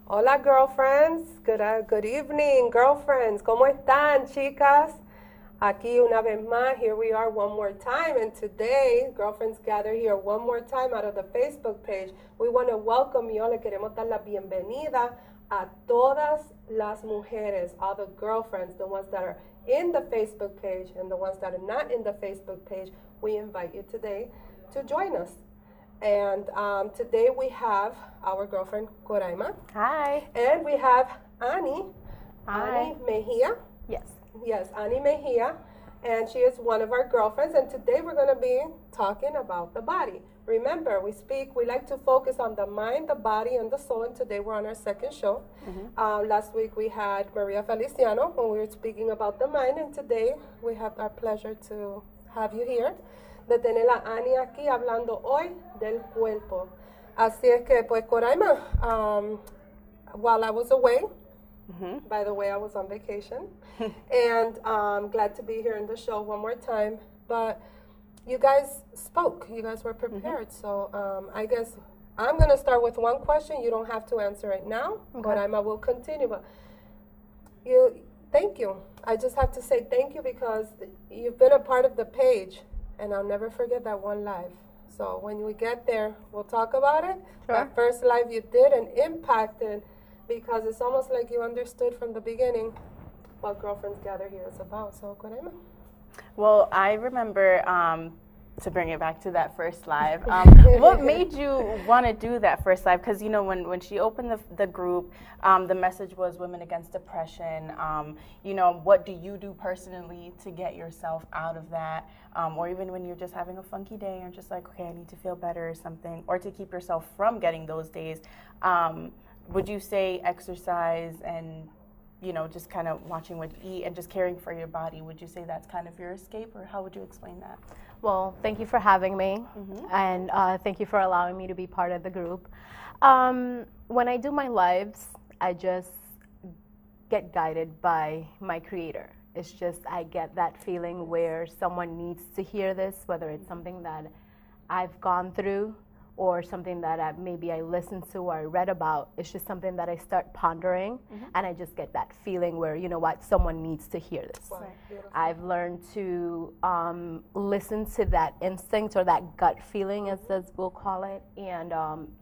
Hola, girlfriends. Good evening, girlfriends. ¿Cómo están, chicas? Aquí una vez más, here we are one more time. And today, girlfriends gather here one more time out of the Facebook page. We want to welcome you. Le queremos dar la bienvenida a todas las mujeres, all the girlfriends, the ones that are in the Facebook page and the ones that are not in the Facebook page. We invite you today to join us. And today we have our girlfriend Coraima. Hi. And we have Annie. Hi. Annie Mejia. Yes. Yes, Annie Mejia. And she is one of our girlfriends. And today we're going to be talking about the body. Remember, we like to focus on the mind, the body, and the soul. And today we're on our second show. Last week we had Maria Feliciano when we were speaking about the mind. And today we have our pleasure to have you here. De tener a Annie aquí hablando hoy del cuerpo. Así es que, pues, Coraima, while I was away, by the way, I was on vacation, and glad to be here in the show one more time, but you guys spoke, you guys were prepared, so I guess I'm going to start with one question. You don't have to answer it now, Coraima will continue, but thank you. I just have to say thank you because you've been a part of the page. And I'll never forget that one live. So when we get there, we'll talk about it. Sure. That first live you did and impacted, because it's almost like you understood from the beginning what Girlfriends Gather here is about. So, Coraima. Well, I remember, to bring it back to that first live, what made you want to do that first live? Because, you know, when she opened the group, the message was women against depression. You know, what do you do personally to get yourself out of that? Or even when you're just having a funky day and just like, okay, I need to feel better or something, or to keep yourself from getting those days. Would you say exercise and, you know, just kind of watching what you eat and just caring for your body, would you say that's kind of your escape, or how would you explain that? Well, thank you for having me, and thank you for allowing me to be part of the group. When I do my lives, I just get guided by my creator. It's just I get that feeling where someone needs to hear this, whether it's something that I've gone through or something that maybe I listened to or I read about. It's just something that I start pondering, and I just get that feeling where, you know what, someone needs to hear this. Wow. I've learned to listen to that instinct or that gut feeling, as we'll call it, and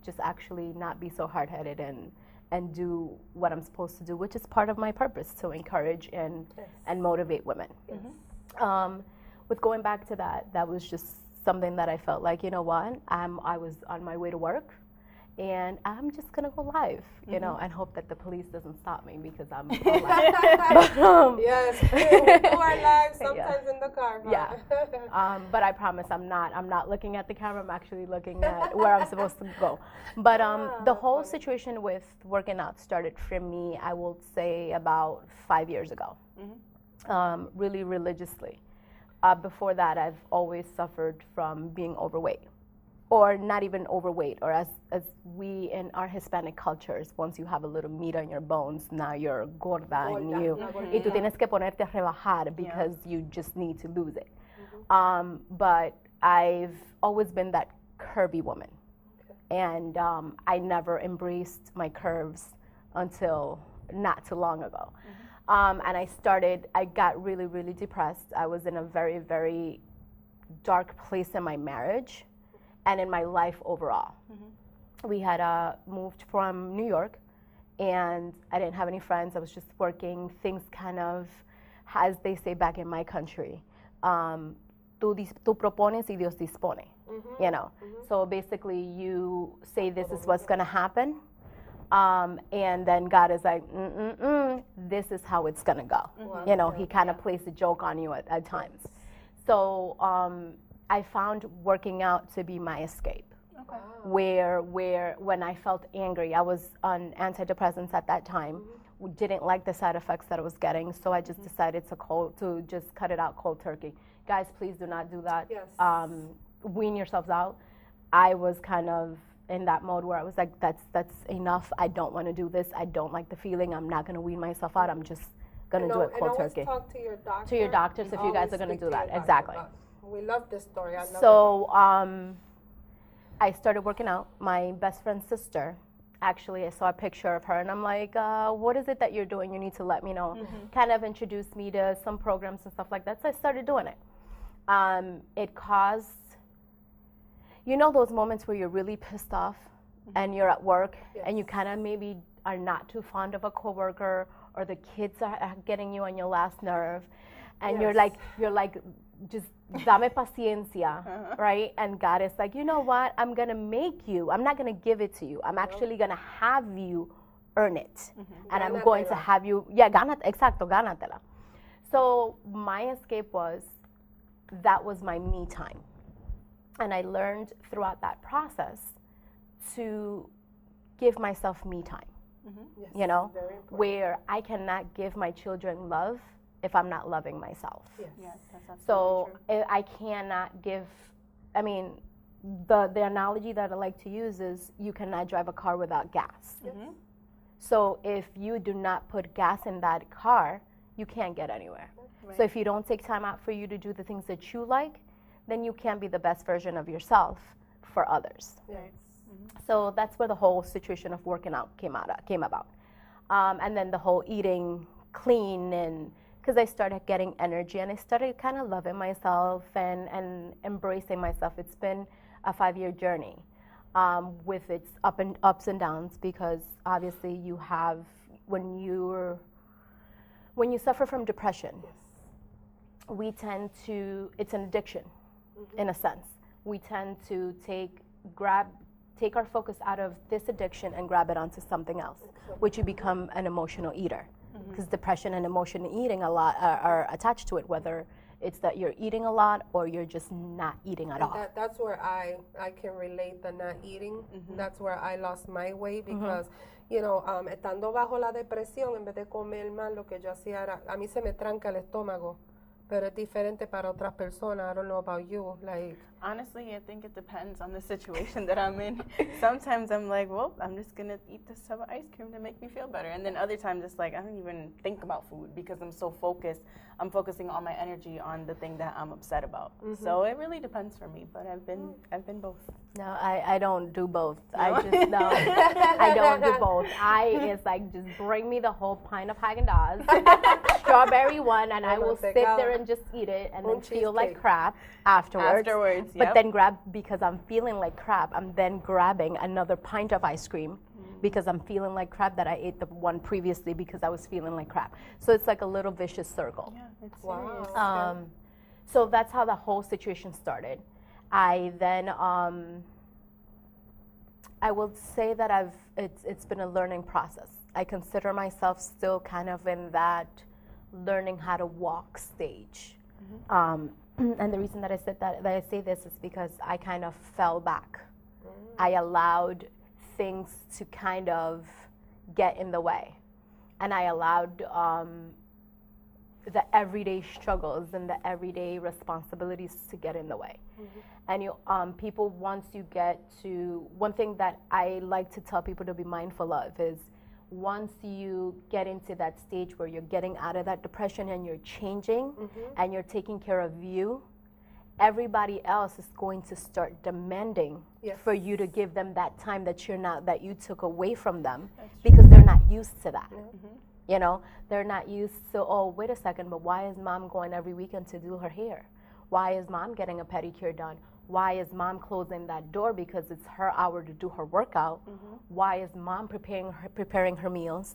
just actually not be so hard-headed and do what I'm supposed to do, which is part of my purpose, to encourage and motivate women. With going back to that was just something that I felt like, you know what, I was on my way to work, and I'm just gonna go live, you know, and hope that the police doesn't stop me because I'm live. Yes, we do our lives sometimes in the car. But. Yeah, but I promise I'm not looking at the camera. I'm actually looking at where I'm supposed to go. But the whole situation with working out started for me, I will say, about 5 years ago, really religiously. Before that, I've always suffered from being overweight, or not even overweight, or as we in our Hispanic cultures, once you have a little meat on your bones, now you're gorda. Y tú tienes que ponerte a rebajar because you just need to lose it. But I've always been that curvy woman, and I never embraced my curves until not too long ago. And I got really, really depressed. I was in a very, very dark place in my marriage and in my life overall. We had moved from New York, and I didn't have any friends. I was just working. Things kind of, as they say back in my country, tú propones y Dios dispone, you know. So basically you say this is what's going to happen. And then God is like, this is how it's gonna go. You know, He kind of plays a joke on you at times. So I found working out to be my escape. Where when I felt angry, I was on antidepressants at that time. Didn't like the side effects that I was getting, so I just decided to just cut it out cold turkey. Guys, please do not do that. Yes. Wean yourselves out. I was kind of in that mode where I was like, that's enough. I don't want to do this. I don't like the feeling. I'm not going to wean myself out. I'm just going to do it cold turkey. Talk to your doctor. To your doctors if you guys are going to do that. Exactly. We love this story. So I started working out. My best friend's sister actually, I saw a picture of her, and I'm like, what is it that you're doing? You need to let me know. Kind of introduced me to some programs and stuff like that, so I started doing it. It caused, you know, those moments where you're really pissed off and you're at work and you kind of maybe are not too fond of a coworker, or the kids are getting you on your last nerve, and you're like, just dame paciencia, right? And God is like, you know what? I'm gonna make you. I'm not gonna give it to you. I'm actually gonna have you earn it, and I'm going to have you. Yeah, exacto, gánatela. So my escape was, that was my me time, and I learned throughout that process to give myself me time. Yes, you know, where I cannot give my children love if I'm not loving myself. Yes, that's So true. I cannot give, I mean, the analogy that I like to use is, you cannot drive a car without gas. So if you do not put gas in that car, you can't get anywhere. Right. So if you don't take time out for you to do the things that you like, then you can't be the best version of yourself for others. Yes. So that's where the whole situation of working out came about. And then the whole eating clean, and because I started getting energy and I started kind of loving myself and embracing myself. It's been a 5-year journey with its ups and downs, because obviously you have, when you suffer from depression, we tend to, it's an addiction in a sense. We tend to take our focus out of this addiction and grab it onto something else, which you become an emotional eater. Because depression and emotional eating a lot are attached to it, whether it's that you're eating a lot or you're just not eating at all. That's where I can relate the not eating. That's where I lost my weight, because, you know, estando bajo la depresión, en vez de comer más, lo que yo hacía era, a mí se me tranca el estómago, pero es diferente para otras personas. I don't know about you, like. Honestly, I think it depends on the situation that I'm in. Sometimes I'm like, well, I'm just going to eat this tub of ice cream to make me feel better. And then other times it's like, I don't even think about food because I'm so focused. I'm focusing all my energy on the thing that I'm upset about. So it really depends for me, but I've been both. No, I don't do both. No? I don't do both. It's like, just bring me the whole pint of Haagen-Dazs, strawberry one, and I will sit there and just eat it and then feel like crap afterwards. But then because I'm feeling like crap, I'm then grabbing another pint of ice cream because I'm feeling like crap that I ate the one previously because I was feeling like crap. So it's like a little vicious circle. Yeah, it's serious. So that's how the whole situation started. I then, I will say that it's been a learning process. I consider myself still kind of in that learning how to walk stage. And the reason that I say this is because I kind of fell back. I allowed things to kind of get in the way, and I allowed the everyday struggles and the everyday responsibilities to get in the way. And people, once you get to, one thing that I like to tell people to be mindful of is, once you get into that stage where you're getting out of that depression and you're changing and you're taking care of you, everybody else is going to start demanding for you to give them that time that you took away from them, because they're not used to that. You know, they're not used to, oh, wait a second, but why is mom going every weekend to do her hair? Why is mom getting a pedicure done? Why is mom closing that door because it's her hour to do her workout? Why is mom preparing her meals?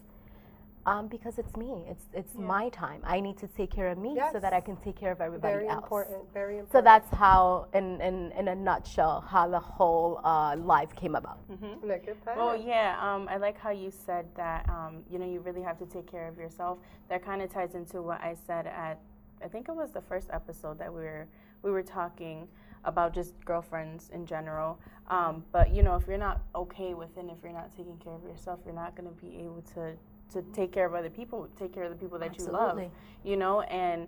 Because it's me. It's my time. I need to take care of me so that I can take care of everybody else. Very important. So that's how, in a nutshell, how the whole life came about. Well, yeah, I like how you said that, you know, you really have to take care of yourself. That kind of ties into what I said at, I think it was the first episode that we were talking about just girlfriends in general. But, you know, if you're not okay with it, if you're not taking care of yourself, you're not going to be able to take care of other people, take care of the people that you love, you know. And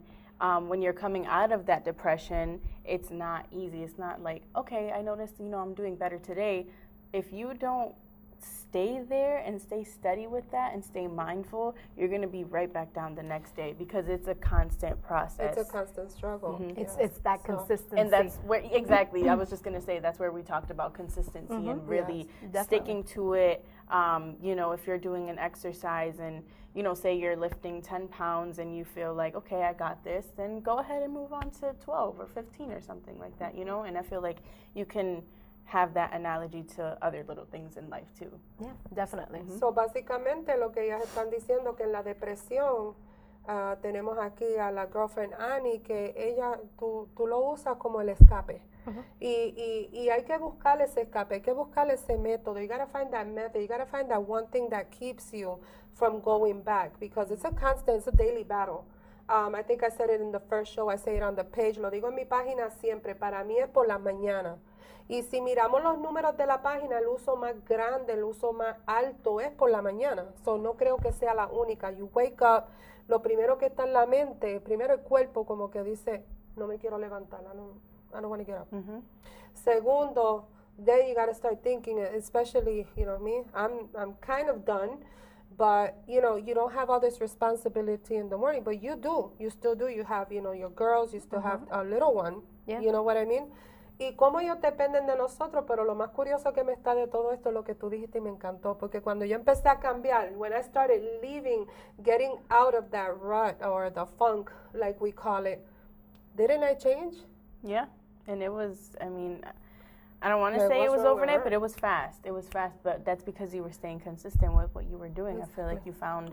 when you're coming out of that depression, it's not easy. It's not like, okay, I noticed, you know, I'm doing better today. If you don't stay there and stay steady with that and stay mindful, you're going to be right back down the next day because it's a constant process. It's a constant struggle. It's that consistency. And that's where, exactly, I was just going to say, that's where we talked about consistency and really sticking to it. You know, if you're doing an exercise and, you know, say you're lifting 10 pounds and you feel like, okay, I got this, then go ahead and move on to 12 or 15 or something like that, you know? And I feel like you can have that analogy to other little things in life too. Yeah, definitely. So, básicamente lo que ellas están diciendo que en la depresión tenemos aquí a la girlfriend Annie que ella, tú lo usas como el escape. Y hay que buscar ese escape, hay que buscar ese método. You gotta find that method, you gotta find that one thing that keeps you from going back because it's a constant, it's a daily battle. I think I said it in the first show, I say it on the page, lo digo en mi página siempre, para mí es por la mañana. Y si miramos los números de la página, el uso más grande, el uso más alto es por la mañana. So, no creo que sea la única. You wake up, lo primero que está en la mente, primero el cuerpo como que dice, no me quiero levantar, I don't want to get up. Segundo, then you got to start thinking, especially, you know me, I'm kind of done, but, you know, you don't have all this responsibility in the morning, but you do. You still do. You have, you know, your girls, you still have a little one. Yeah. You know what I mean? Y cómo ellos dependen de nosotros, pero lo más curioso que me está de todo esto es lo que tú dijiste y me encantó, porque cuando yo empecé a cambiar, when I started leaving, getting out of that rut or the funk, like we call it, didn't I change? Yeah, and it was, I mean, I don't want to say it was overnight, but it was fast. It was fast, but that's because you were staying consistent with what you were doing. I feel like you found,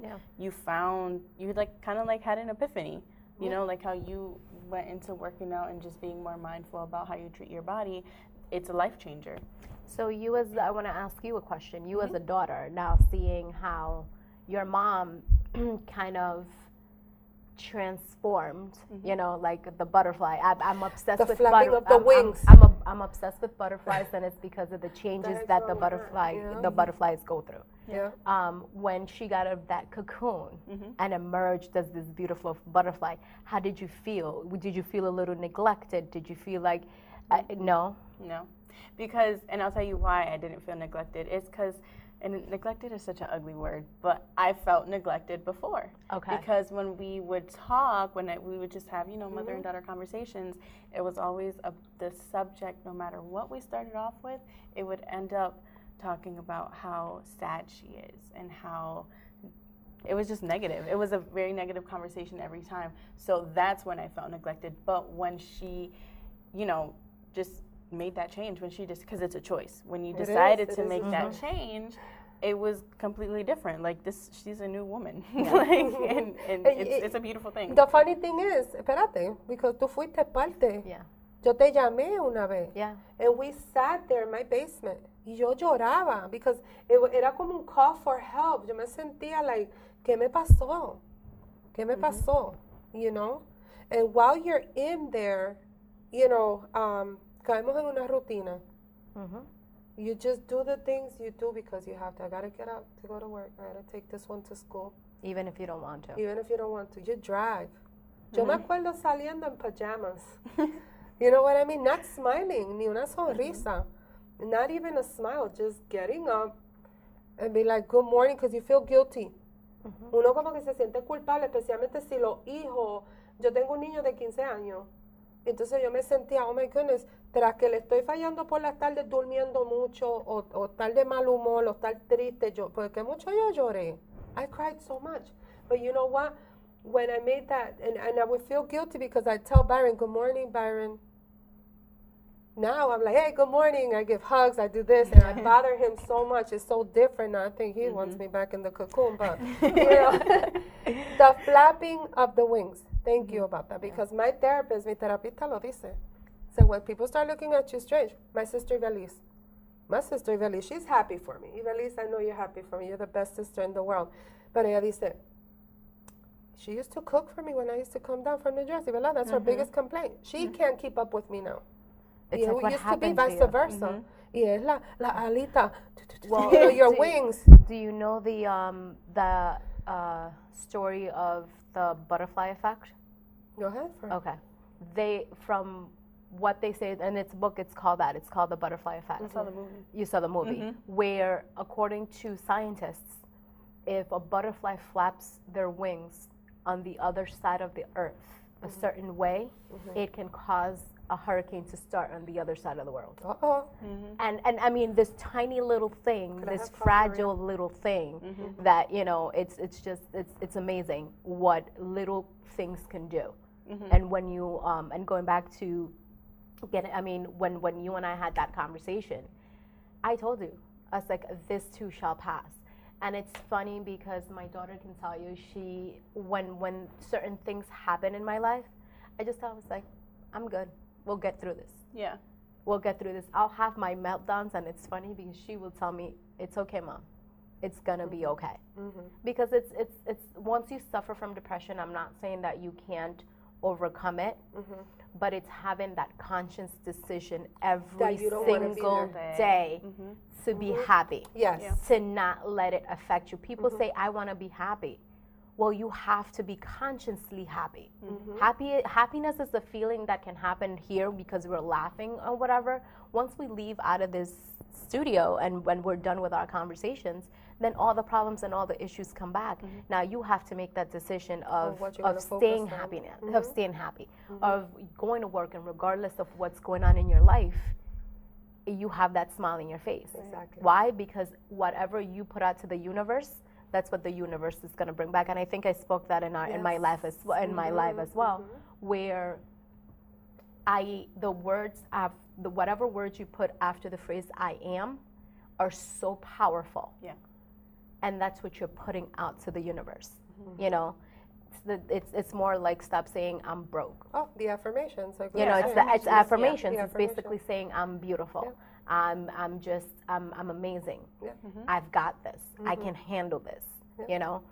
you like kind of like had an epiphany. You know, like how you went into working out and just being more mindful about how you treat your body. It's a life changer. So you as, I want to ask you a question. You as a daughter, now seeing how your mom kind of transformed, you know, like the butterfly. I'm obsessed with flapping of the wings. I'm obsessed with butterflies, and it's because of the changes that the butterflies go through. Yeah. When she got out of that cocoon and emerged as this beautiful butterfly, how did you feel? Did you feel a little neglected? Did you feel like, no? No, because, and I'll tell you why I didn't feel neglected. It's because, and neglected is such an ugly word, but I felt neglected before. Okay. Because when we would talk, we would just have, you know, mother and daughter conversations, it was always the subject, no matter what we started off with, it would end up talking about how sad she is and how it was just negative. It was a very negative conversation every time. So that's when I felt neglected. But when she, you know, just made that change, when she just, because it's a choice. When you decided to make that change, it was completely different. Like this, she's a new woman. Like, and it's a beautiful thing. The funny thing is, espérate, because tú fuiste parte. Yeah. Yo te llamé una vez. Yeah. And we sat there in my basement. Y yo lloraba because era como un call for help. Yo me sentía like, ¿qué me pasó? ¿Qué me pasó? You know? And while you're in there, you know, caemos en una rutina. You just do the things you do because you have to. I gotta get up to go to work. I gotta take this one to school. Even if you don't want to. Even if you don't want to. You drive. Yo me acuerdo saliendo en pajamas. You know what I mean? Not smiling, ni una sonrisa. Not even a smile, just getting up and be like, good morning, because you feel guilty. Uno como que se siente culpable, especialmente si los hijos. Yo tengo un niño de 15 años. Entonces yo me sentía, oh my goodness, tras que le estoy fallando por las tardes durmiendo mucho, o estar de mal humor, o estar triste, porque mucho yo lloré. I cried so much. But you know what? When I made that, and I would feel guilty because I tell Byron, good morning, Byron. Now I'm like, hey, good morning. I give hugs, I do this, and I bother him so much. It's so different now. I think he wants me back in the cocoon, but, you know, the flapping of the wings. Thank you about that, because my therapist, mi terapista lo dice. So when people start looking at you strange, my sister Ivelis, she's happy for me. Ivelis, I know you're happy for me. You're the best sister in the world. But ella dice, she used to cook for me when I used to come down from New Jersey, ¿verdad? That's her biggest complaint. She can't keep up with me now. It's like what used to be happened to vice you. versa. Y es la alita, Well, you know, your wings. Do you know the story of the butterfly effect? Go ahead. Okay. They, from what they say in its book, it's called that. It's called The Butterfly Effect. I saw the movie. You saw the movie, where according to scientists, if a butterfly flaps their wings on the other side of the earth a certain way, it can cause a hurricane to start on the other side of the world. And I mean, this tiny little thing, this fragile little thing that, you know, it's amazing what little things can do. And when you, and going back to I mean, when you and I had that conversation, I told you, I was like, this too shall pass. And it's funny because my daughter can tell you, when certain things happen in my life, I just tell her, like, I'm good. We'll get through this. Yeah. We'll get through this. I'll have my meltdowns, and it's funny because she will tell me, it's okay, Mom. It's gonna be okay. Because it's once you suffer from depression, I'm not saying that you can't overcome it, but it's having that conscious decision every single day to be happy. To not let it affect you. People say, I want to be happy. Well, you have to be consciously happy. Happiness is a feeling that can happen here because we're laughing or whatever. Once we leave out of this studio and when we're done with our conversations, then all the problems and all the issues come back. Now you have to make that decision of staying happy, of going to work, and regardless of what's going on in your life, you have that smile in your face. Why? Because whatever you put out to the universe, that's what the universe is going to bring back. And I think I spoke that in my life as well, where whatever words you put after the phrase I am are so powerful. And that's what you're putting out to the universe. You know, it's more like, stop saying I'm broke. Oh, the affirmations. Like, you know, it's affirmations. It's basically saying I'm beautiful. I'm amazing. I've got this. I can handle this. You know,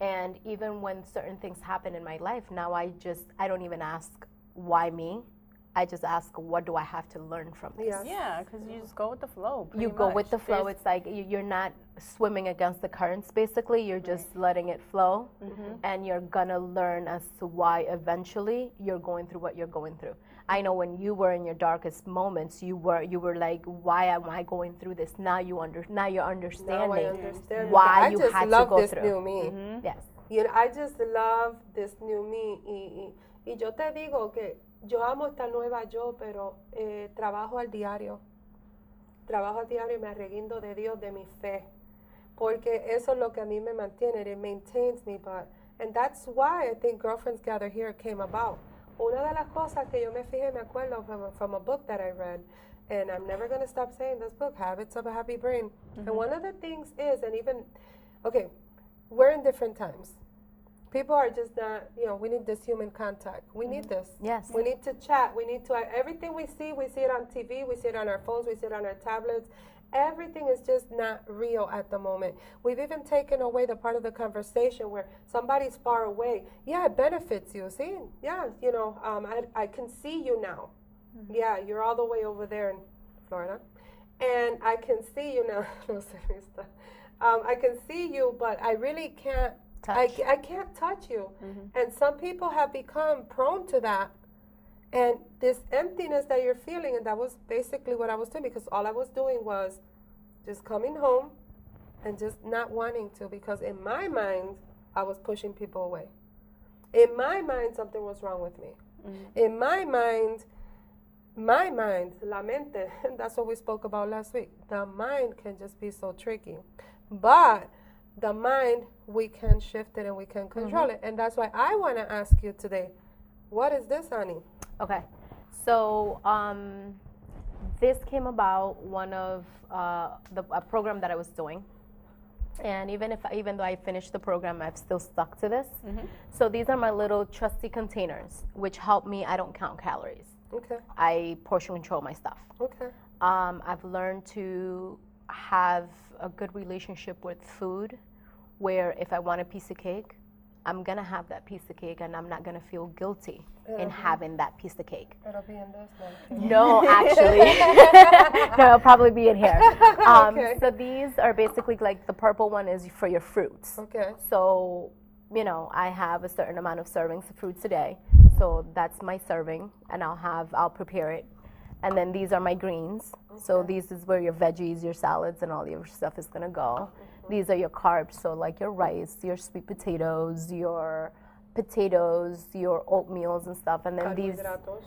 and even when certain things happen in my life now, I don't even ask why me. I just ask, what do I have to learn from this? Yeah, because you just go with the flow. You go with the flow. It's like you're not swimming against the currents, basically. You're just letting it flow, and you're going to learn as to why eventually you're going through what you're going through. I know when you were in your darkest moments, you were like, why am I going through this? Now you're understanding why you had to go through. I just love this new me. Yes. You know, I just love this new me. Y yo te digo que yo amo esta nueva yo, pero trabajo al diario. Trabajo al diario y me arreguindo de Dios, de mi fe. Porque eso es lo que a mí me mantiene. It maintains me. And that's why I think Girlfriends Gather Here came about. Una de las cosas que yo me fijé, me acuerdo from a book that I read, and I'm never going to stop saying this book, Habits of a Happy Brain. And one of the things is, and even, okay, we're in different times. People are just not, you know, we need this human contact. We need this. Yes. We need to chat. We need to, everything we see it on TV, we see it on our phones, we see it on our tablets. Everything is just not real at the moment. We've even taken away the part of the conversation where somebody's far away. Yeah, it benefits you. See? Yeah, you know, I can see you now. Yeah, you're all the way over there in Florida. And I can see you now. I can see you, but I really can't. I can't touch you. And some people have become prone to that. And this emptiness that you're feeling, and that was basically what I was doing, because all I was doing was just coming home and just not wanting to, because in my mind, I was pushing people away. In my mind, something was wrong with me. In my mind, la mente, that's what we spoke about last week. The mind can just be so tricky. But the mind, we can shift it and we can control it. And that's why I want to ask you today, what is this, honey? Okay, so this came about one of a program that I was doing, and even though I finished the program, I've still stuck to this. So these are my little trusty containers, which help me. I don't count calories. Okay. I portion control my stuff. Okay. I've learned to have a good relationship with food, where if I want a piece of cake, I'm gonna have that piece of cake, and I'm not gonna feel guilty in having that piece of cake. It'll be in this one. No, actually, no, it'll probably be in here. Okay. So these are basically, like, the purple one is for your fruits. Okay. So, you know, I have a certain amount of servings of fruits a day. So that's my serving, and I'll prepare it. And then these are my greens. So these is where your veggies, your salads, and all your stuff is gonna go. These are your carbs, so like your rice, your sweet potatoes, your oatmeals and stuff. And then these,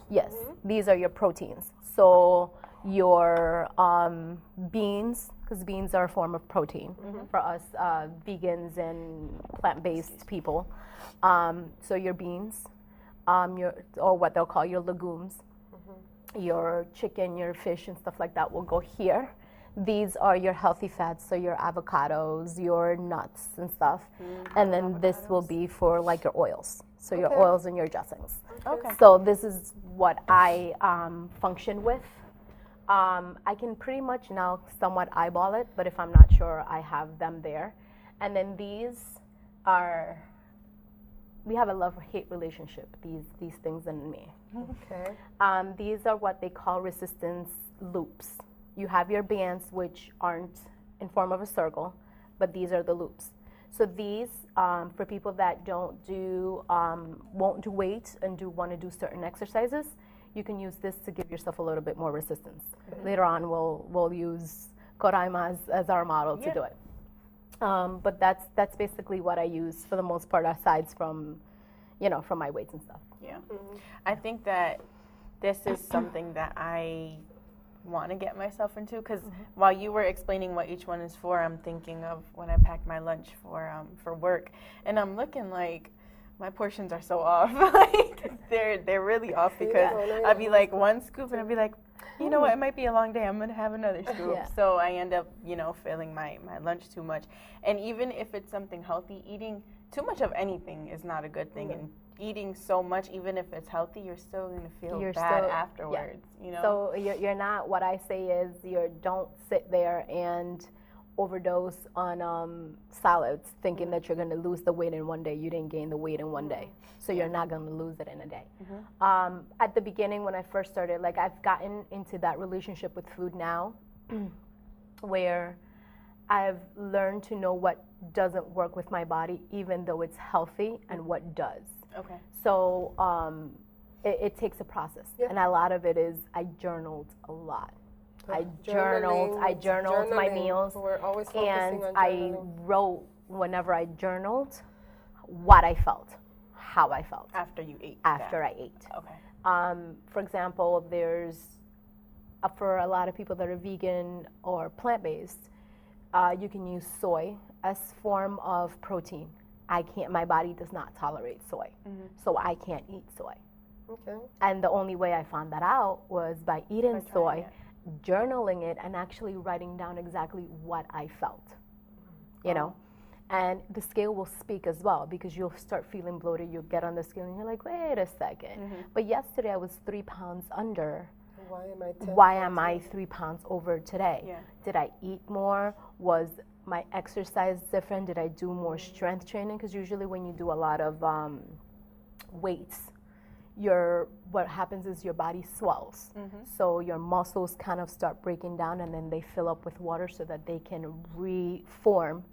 yes, these are your proteins. So your beans, because beans are a form of protein for us vegans and plant-based people. So your beans, or what they'll call your legumes, your chicken, your fish, and stuff like that will go here. These are your healthy fats, so your avocados, your nuts and stuff. And then this will be for like your oils, so your oils and your dressings. Okay. So this is what I function with. I can pretty much now somewhat eyeball it, but if I'm not sure, I have them there. And then these are, we have a love-hate relationship, these things and me. Okay. These are what they call resistance loops. You have your bands, which aren't in form of a circle, but these are the loops. So these, for people that don't do, won't do weight and want to do certain exercises, you can use this to give yourself a little bit more resistance. Later on, we'll use Koraima as our model to do it. But that's basically what I use for the most part, aside from, from my weights and stuff. Yeah. I think that this is something that I want to get myself into, because while you were explaining what each one is for, I'm thinking of when I packed my lunch for work, and I'm looking like my portions are so off. Like they're really off, because I'd be like one scoop and I'd be like, you know what, it might be a long day, I'm gonna have another scoop. So I end up, filling my lunch too much. And even if it's something healthy, eating too much of anything is not a good thing. And eating so much, even if it's healthy, you're still gonna feel bad afterwards. So you're not. What I say is, don't sit there and overdose on salads, thinking that you're gonna lose the weight in one day. You didn't gain the weight in one day, so you're not gonna lose it in a day. At the beginning, when I first started, like I've gotten into that relationship with food now, where I've learned to know what doesn't work with my body, even though it's healthy, and what does. Okay. So it takes a process, and a lot of it is I journaled a lot. I journaled my meals, and I wrote whenever I journaled what I felt, how I felt after you ate. After I ate. Okay. For example, there's for a lot of people that are vegan or plant-based, you can use soy as form of protein. My body does not tolerate soy, so I can't eat soy. Okay. And the only way I found that out was by eating soy, journaling it, and actually writing down exactly what I felt, and the scale will speak as well, because you'll start feeling bloated. You'll get on the scale and you're like, wait a second, but yesterday I was 3 pounds under. Why am I 3 pounds over today? Yeah. Did I eat more? Was my exercise different? Did I do more strength training? Because usually when you do a lot of weights, what happens is your body swells. So your muscles kind of start breaking down, and then they fill up with water so that they can reform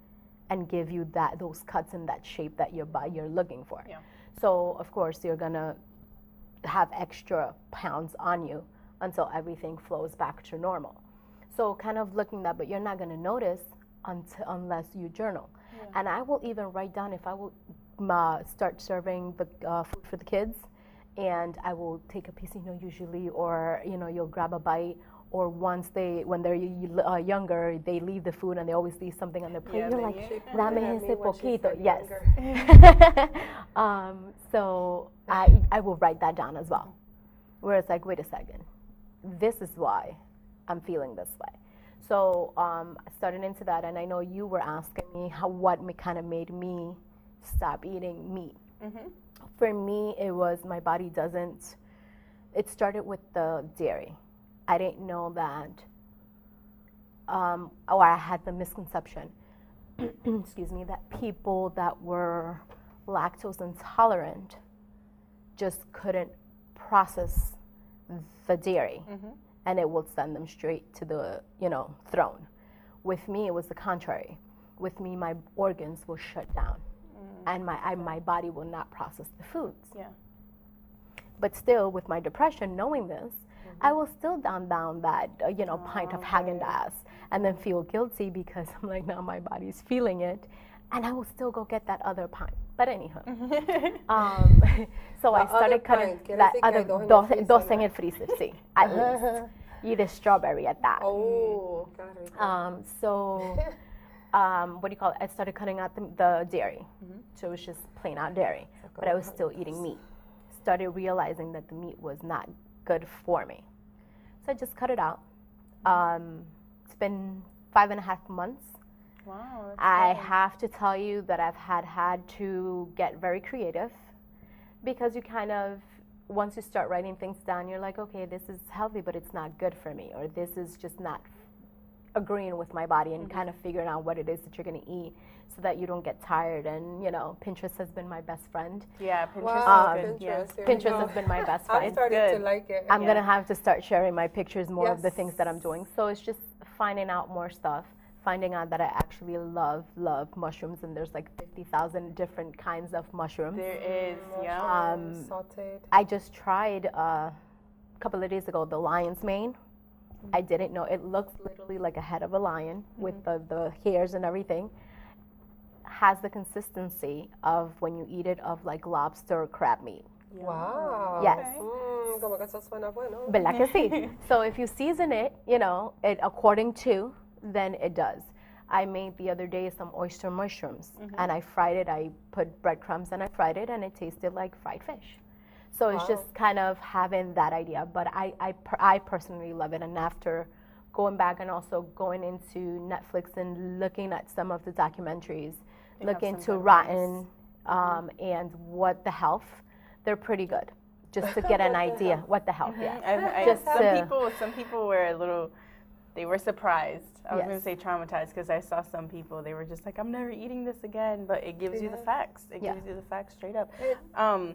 and give you those cuts in that shape that you're looking for. Yeah. So of course you're gonna have extra pounds on you until everything flows back to normal. So kind of looking that, but you're not gonna notice unless you journal. Yeah. And I will even write down, if I will start serving the food for the kids, and I will take a piece, usually, or you'll grab a bite, or when they're younger, they leave the food and they always leave something on their plate. You're like, dame ese poquito. Yes. So I will write that down as well, where it's like, wait a second, this is why I'm feeling this way. So I started into that, and I know you were asking me what kind of made me stop eating meat. For me, it was my body doesn't. It started with the dairy. I didn't know that, or I had the misconception, excuse me, that people that were lactose intolerant just couldn't process the dairy, and it would send them straight to the throne. With me, it was the contrary. With me, my organs will shut down, and my body will not process the foods. Yeah. But still, with my depression, knowing this, I will still down that, pint of Haagen-Dazs and then feel guilty because I'm like, now my body's feeling it. And I will still go get that other pint. But anyhow, so I started cutting that other dos en el freezer, sí, at least. Eat a strawberry at that. Oh, got it. What do you call it? I started cutting out the dairy. So it was just plain out dairy. But I was still eating meat. Started realizing that the meat was not good for me. So I just cut it out. It's been 5.5 months. Wow. I have to tell you that I've had to get very creative because you kind of, once you start writing things down, you're like, okay, this is healthy, but it's not good for me, or this is just not agreeing with my body, and kind of figuring out what it is that you're going to eat so that you don't get tired. And, Pinterest has been my best friend. Yeah, Pinterest is good. Pinterest has been my best friend. I started to like it. I'm going to have to start sharing my pictures more of the things that I'm doing. So it's just finding out more stuff. Finding out that I actually love mushrooms, and there's like 50,000 different kinds of mushrooms. There is, sauteed. I just tried a couple of days ago the lion's mane. I didn't know. It looks literally like a head of a lion with the hairs and everything. Has the consistency of, when you eat it, of like lobster or crab meat. Wow. Yes. Como que eso suena bueno. ¿Verdad que sí? So if you season it, it according to, then it does. I made the other day some oyster mushrooms, and I fried it. I put breadcrumbs and I fried it, and it tasted like fried fish. So it's just kind of having that idea. But I personally love it. And after going back and also going into Netflix and looking at some of the documentaries, looking into Rotten and What the Health, they're pretty good. Just to get an idea, What the Health, Some people were a little. They were surprised. I was going to say traumatized, because I saw some people, they were just like, I'm never eating this again. But it gives you the facts. It gives you the facts straight up. No,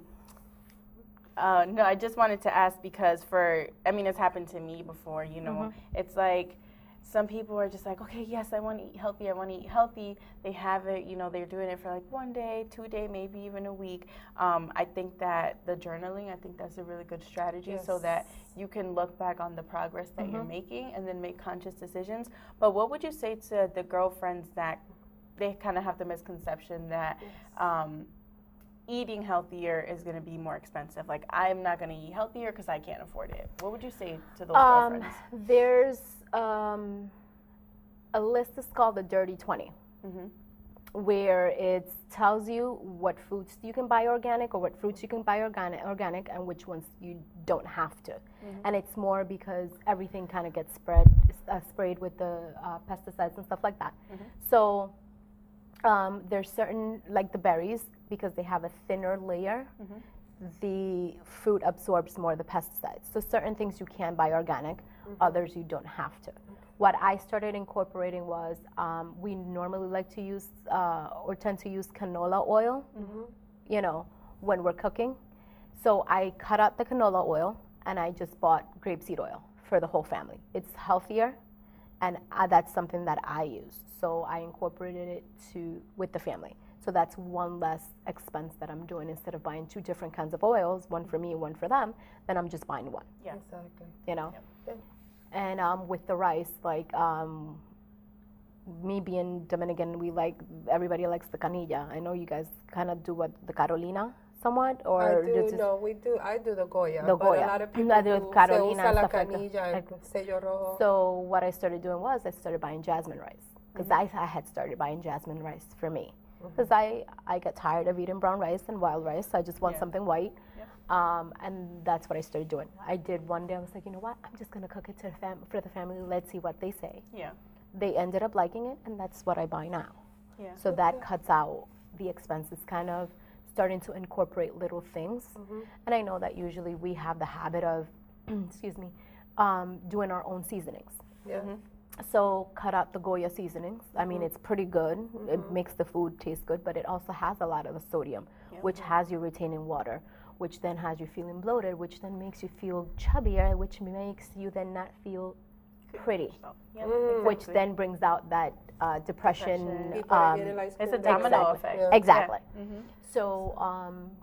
I just wanted to ask because it's happened to me before, It's like some people are just like, okay, yes, I want to eat healthy. They have it, they're doing it for like 1 day, 2 day, maybe even a week. I think that the journaling, that's a really good strategy so that you can look back on the progress that you're making and then make conscious decisions. But what would you say to the girlfriends that they kind of have the misconception that eating healthier is going to be more expensive? Like, I'm not going to eat healthier because I can't afford it. What would you say to those girlfriends? There's a list is called the Dirty 20, where it tells you what foods you can buy organic or what fruits you can buy organic and which ones you don't have to. And it's more because everything kind of gets sprayed with the pesticides and stuff like that. So there's certain, like the berries, because they have a thinner layer, the fruit absorbs more of the pesticides. So certain things you can buy organic, others you don't have to. What I started incorporating was, we normally like to use, or tend to use canola oil, when we're cooking. So I cut out the canola oil, and I just bought grapeseed oil for the whole family. It's healthier, and that's something that I use. So I incorporated it with the family. So that's one less expense that I'm doing. Instead of buying 2 different kinds of oils, one for me, one for them, then I'm just buying one. Yeah, exactly. And with the rice, like me being Dominican, everybody likes the canilla. I know you guys kind of do the Carolina somewhat, or we do. I do the Goya. The Goya. But a lot of people do Carolina and la stuff canilla, like that. sello rojo. So what I started doing was I started buying jasmine rice, because I had started buying jasmine rice for me. Because I get tired of eating brown rice and wild rice, so I just want something white. And that's what I started doing. I did one day, I was like, you know what, I'm just going to cook it for the family, let's see what they say. They ended up liking it, and that's what I buy now. So that cuts out the expenses, kind of starting to incorporate little things. And I know that usually we have the habit of, doing our own seasonings. So cut out the Goya seasonings. I mean, it's pretty good. It makes the food taste good, but it also has a lot of the sodium, which has you retaining water, which then has you feeling bloated, which then makes you feel chubbier, which makes you then not feel pretty, Yeah, which exactly. then brings out that depression. Y por ahí viene la It's a discriminación. domino Exactly. effect. Exactly. Yeah. Mhm. So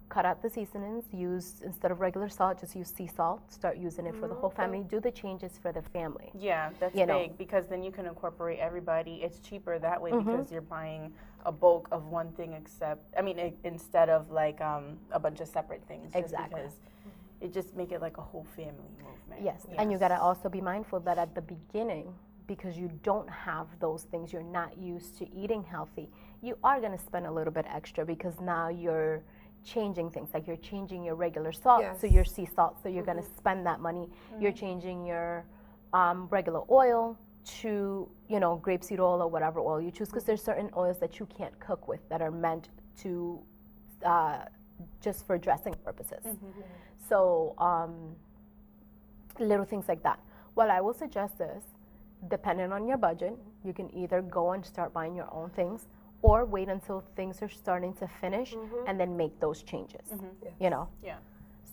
cut out the seasonings. Use, instead of regular salt, just use sea salt. Start using it for the whole family. Do the changes for the family. Yeah, that's You know. big because then you can incorporate everybody. It's cheaper that way because you're buying a bulk of one thing instead of like a bunch of separate things. Just Exactly. because it just make it like a whole family movement. Yes, and you gotta also be mindful that at the beginning, because you don't have those things, you're not used to eating healthy, you are gonna spend a little bit extra because now you're changing things, like you're changing your regular salt to your sea salt, so you're gonna spend that money. You're changing your regular oil to, grapeseed oil or whatever oil you choose, because there's certain oils that you can't cook with that are meant to just for dressing purposes. So little things like that. What I will suggest is, depending on your budget, you can either go and start buying your own things or wait until things are starting to finish and then make those changes. Yeah.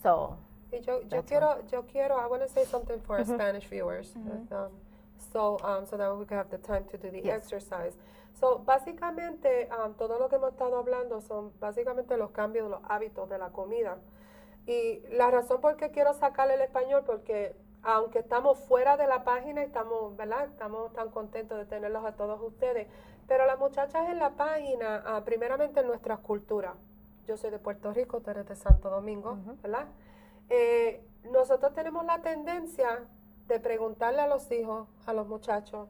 So Y yo quiero, I want to say something for our Spanish viewers, so that we can have the time to do the exercise. So, básicamente, todo lo que hemos estado hablando son básicamente los cambios de los hábitos de la comida. Y la razón por qué quiero sacarle el español, porque aunque estamos fuera de la página, estamos tan contentos de tenerlos a todos ustedes, pero las muchachas en la página, primeramente en nuestras culturas. Yo soy de Puerto Rico, tú eres de Santo Domingo, ¿verdad? Nosotros tenemos la tendencia de preguntarle a los hijos, a los muchachos,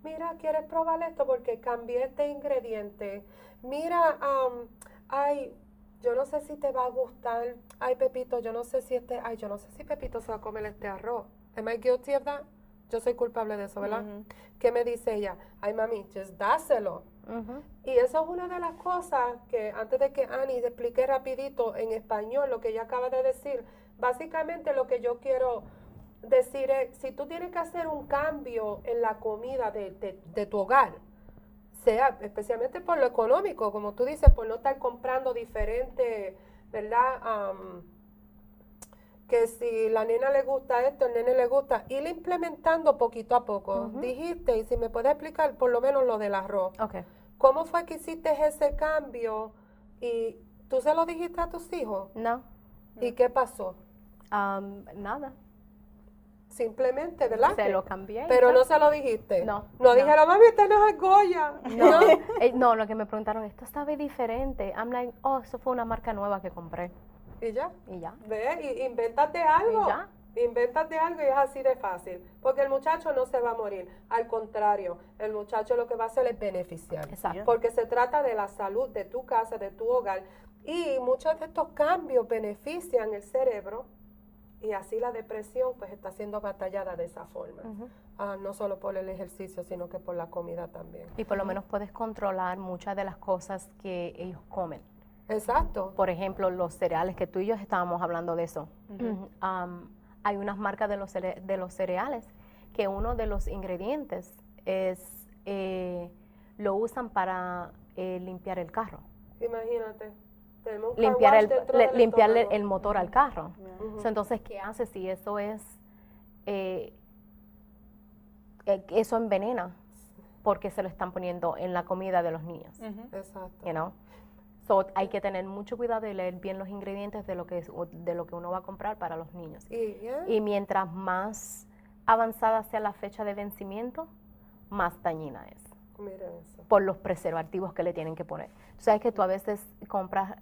mira, ¿quieres probar esto? Porque cambié este ingrediente. Mira, yo no sé si te va a gustar. Ay, Pepito, yo no sé si Pepito se va a comer este arroz. Am I guilty of that? Yo soy culpable de eso, ¿verdad? ¿Qué me dice ella? Ay, mami, just dáselo. Y eso es una de las cosas que, antes de que Annie explique rapidito en español lo que ella acaba de decir, básicamente lo que yo quiero decir es, si tú tienes que hacer un cambio en la comida de tu hogar, sea especialmente por lo económico, como tú dices, por no estar comprando diferente, ¿verdad? Que si la nena le gusta esto, el nene le gusta, ir implementando poquito a poco. Dijiste, y si me puedes explicar por lo menos lo del arroz. Okay. ¿Cómo fue que hiciste ese cambio? ¿Y tú se lo dijiste a tus hijos? No. ¿Y qué pasó? Nada. Simplemente, ¿verdad? Se lo cambié. Pero no se lo dijiste. No. No dijeron, mami, este no es Goya. No. No, lo que me preguntaron, esto sabe diferente. I'm like, oh, eso fue una marca nueva que compré. ¿Y ya? Y ya. ¿Ve? Invéntate algo. Y ya. Invéntate algo y es así de fácil. Porque el muchacho no se va a morir. Al contrario, el muchacho lo que va a hacer es beneficiar. Exacto. Porque se trata de la salud de tu casa, de tu hogar. Y muchos de estos cambios benefician el cerebro. Y así la depresión pues está siendo batallada de esa forma. No solo por el ejercicio, sino que por la comida también. Y por lo menos puedes controlar muchas de las cosas que ellos comen. Exacto. Por ejemplo, los cereales, que tú y yo estábamos hablando de eso. Hay unas marcas de los cereales que uno de los ingredientes es, lo usan para limpiar el carro. Imagínate. Limpiarle el motor al carro. So, entonces, ¿qué hace si eso es, eso envenena? Porque se lo están poniendo en la comida de los niños. Exacto. You know? So, hay que tener mucho cuidado de leer bien los ingredientes de lo que uno va a comprar para los niños. Y mientras más avanzada sea la fecha de vencimiento, más dañina es. Mira eso. Por los preservativos que le tienen que poner. Tú sabes que tú a veces compras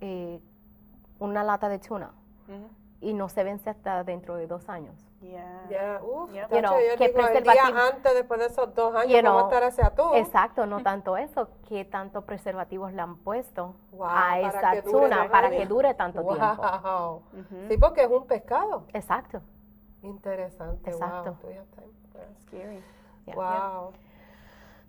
una lata de tuna y no se vence hasta dentro de 2 años. ¿Qué preservativo antes, después de esos 2 años, ¿cómo estar ese atún? Exacto, no tanto eso, ¿qué tanto preservativos le han puesto a esa para tuna para que dure tanto tiempo? Sí, porque es un pescado. Exacto. Interesante. Exacto. Wow. Scary. Yeah. Wow.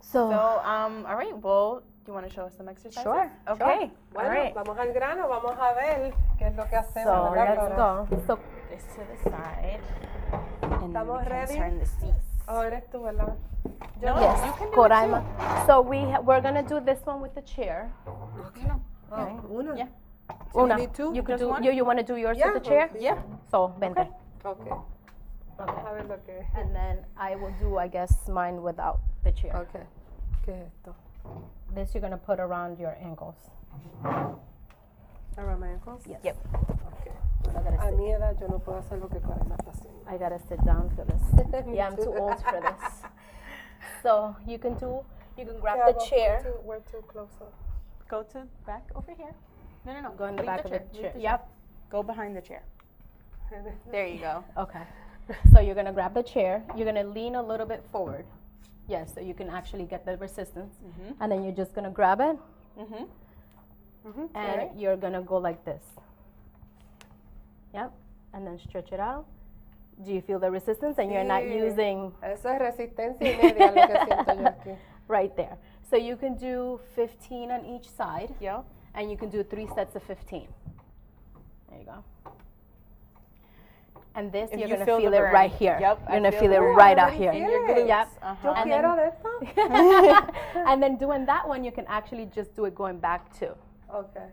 So, all right, well, do you want to show us some exercises? Sure. Okay. Bueno, all right. vamos al grano, vamos a ver qué es lo que hacemos. So, let's go. So, This to the side. And then we ¿Estamos can ready? turn the seats. Oh, eres tú, ¿verdad? Yo No, yes, you can do Coraima. it too. So we're gonna do this one with the chair. Oh, una. Yeah. So you Una. need two? You could Just do. one? You want to do yours Yeah. with the chair? Yeah. So vente. Okay. A ver lo que. And then I will do, I guess, mine without the chair. Okay. ¿Qué es esto? This you're gonna put around your ankles. Around my ankles? Yes. Yep. Okay. So I gotta A sit. mi edad yo no puedo hacer lo que Karina está haciendo. I gotta sit down for this. Me Yeah, I'm too. too old for this. So you can grab ¿Qué the hago? chair. We're too close up. Go to back over here. No. Go in the Leave back of the Leave chair. the Yep. Go behind the chair. There you go. Okay. So you're gonna grab the chair. You're gonna lean a little bit forward. Yes, so you can actually get the resistance. And then you're just gonna grab it. And you're gonna go like this. Yep. And then stretch it out. Do you feel the resistance? And you're not Sí. using Eso es resistencia y media lo que siento yo aquí. right there. So you can do 15 on each side. Yep. And you can do 3 sets of 15. There you go. And this, If you're you going to feel feel the it burn. right here. Yep, You're I going to feel feel the it burn. right I out already here. feel it. Yep. Yo And quiero de esto. And then doing that one, you can actually just do it going back too. Okay.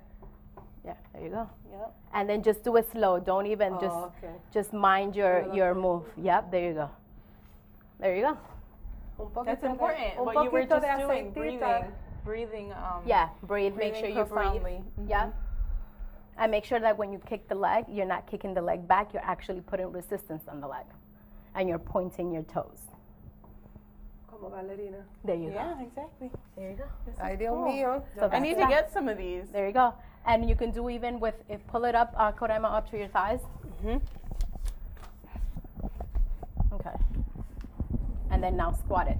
Yeah, there you go. Yep. And then just do it slow. Don't even Okay. just mind your move. Yep, there you go. There you go. Un poquito That's de- important. un What you were poquito just de doing, aceitita. breathing. Yeah, breathe. Make sure breathing you breathe. profoundly. Yeah. And make sure that when you kick the leg, you're not kicking the leg back. You're actually putting resistance on the leg. And you're pointing your toes. Como bailarina. There you go. Yeah, exactly. There you go. Ay, Dios mío. So I need to get some of these. There you go. And you can do even with, pull it up, Korema, up to your thighs. Okay. And then now squat it.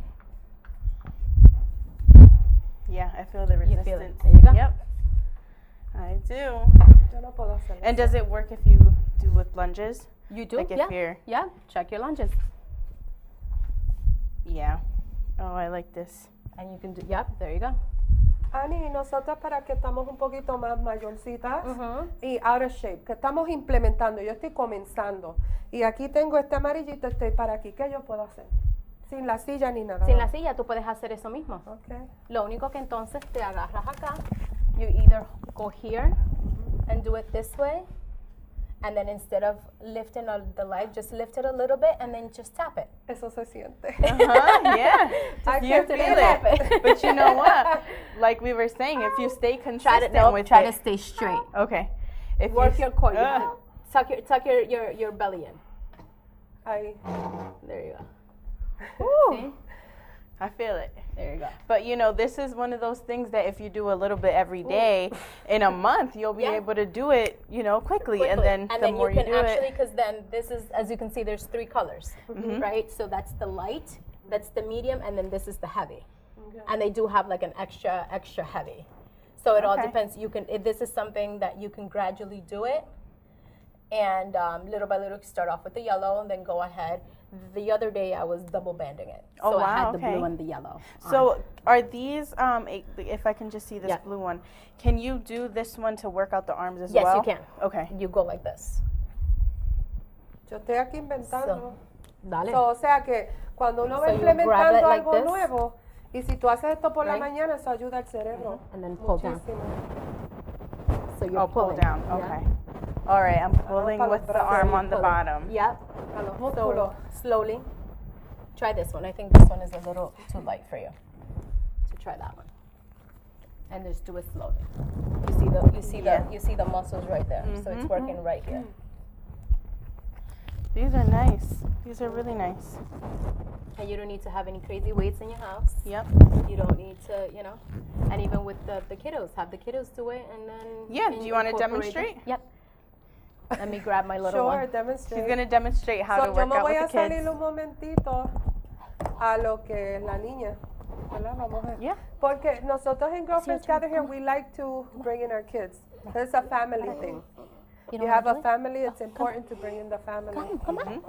Yeah, I feel the You resistance. feel it. There you go. Yep. I do. Yo no puedo hacerlo. And does it work if you do with lunges? You do? Like if yeah. you're. Yeah. Check your lunges. Yeah. Oh, I like this. And you can do, yep, there you go. Ani, nosotras para que estamos un poquito más mayorcitas y out of shape, que estamos implementando, yo estoy comenzando. Y aquí tengo este amarillito, estoy para aquí. ¿Qué yo puedo hacer? Sin la silla ni nada. Sin la silla tú puedes hacer eso mismo. Okay. Lo único que entonces te agarras acá. You either go here and do it this way. And then instead of lifting the leg, just lift it a little bit and then just tap it. Eso se siente. Yeah. I You can feel feel it. it. But you know what? Like we were saying, if you stay consistent with try it. to stay straight. Okay. If Work you your core. Tuck your belly in. Ahí. There you go. Woo. See? I feel it. There you go. But you know, this is one of those things that if you do a little bit every day, in a month, you'll be Yeah. able to do it, you know, quickly. And then the more you can do actually, it. because then this is, as you can see, there's 3 colors, right? So that's the light, that's the medium, and then this is the heavy. Okay. And they do have like an extra heavy. So it all Okay. depends. You can, if this is something that you can gradually do it, and little by little start off with the yellow and then go ahead. The other day I was double banding it. Oh, so I wow, had the okay. blue and the yellow. So are these, if I can just see this Yeah. blue one, can you do this one to work out the arms as Yes, well? you can. Okay. You go like this. Yo estoy aquí inventando. Dale. So, o sea que cuando uno va So you grab implementando it like algo this. nuevo, y si tú haces esto por la Right. mañana, eso ayuda al cerebro. And then pull down. Muchísimo. So you're Oh, pull pulling. down. Yeah. Okay. All right, I'm pulling para with the los brazos. arm on the Pulling. bottom. Yep. A los So músculos. slowly. Try this one. I think this one is a little too light for you. So try that one. And just do it slowly. You see the muscles right there. So it's working right here. These are nice. These are really nice. And you don't need to have any crazy weights in your house. Yep. You don't need to, and even with the kiddos, have the kiddos do it and then. Yeah, do you wanna incorporate demonstrate? them. Yep. Let me grab my little Sure, one. demonstrate. She's going to demonstrate how So, to yo work me out voy a with the salir kids. un momentito a lo que es la niña. ¿Verdad? Vamos a Yeah. Porque nosotros en Girlfriends Gather Here, we like to bring in our kids. It's a family thing. You have a family, it's important to bring in the family. Come on.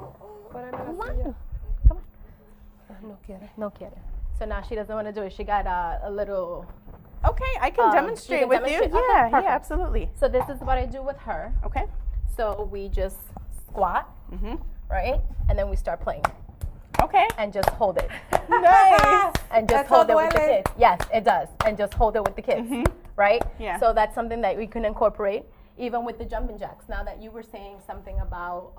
Poneme la Come silla. on. Come on. No quiere. No quiere. So now she doesn't want to do it. She got a little. Okay, I can you demonstrate can with demonstrate? you. Okay, Yeah, perfect. yeah, absolutely. So this is what I do with her. Okay. So we just squat, right? And then we start playing. Okay. And just hold it. Nice. And just Eso hold it with the duele. kids. Yes, it does. And just hold it with the kids, right? Yeah. So that's something that we can incorporate, even with the jumping jacks. Now that you were saying something about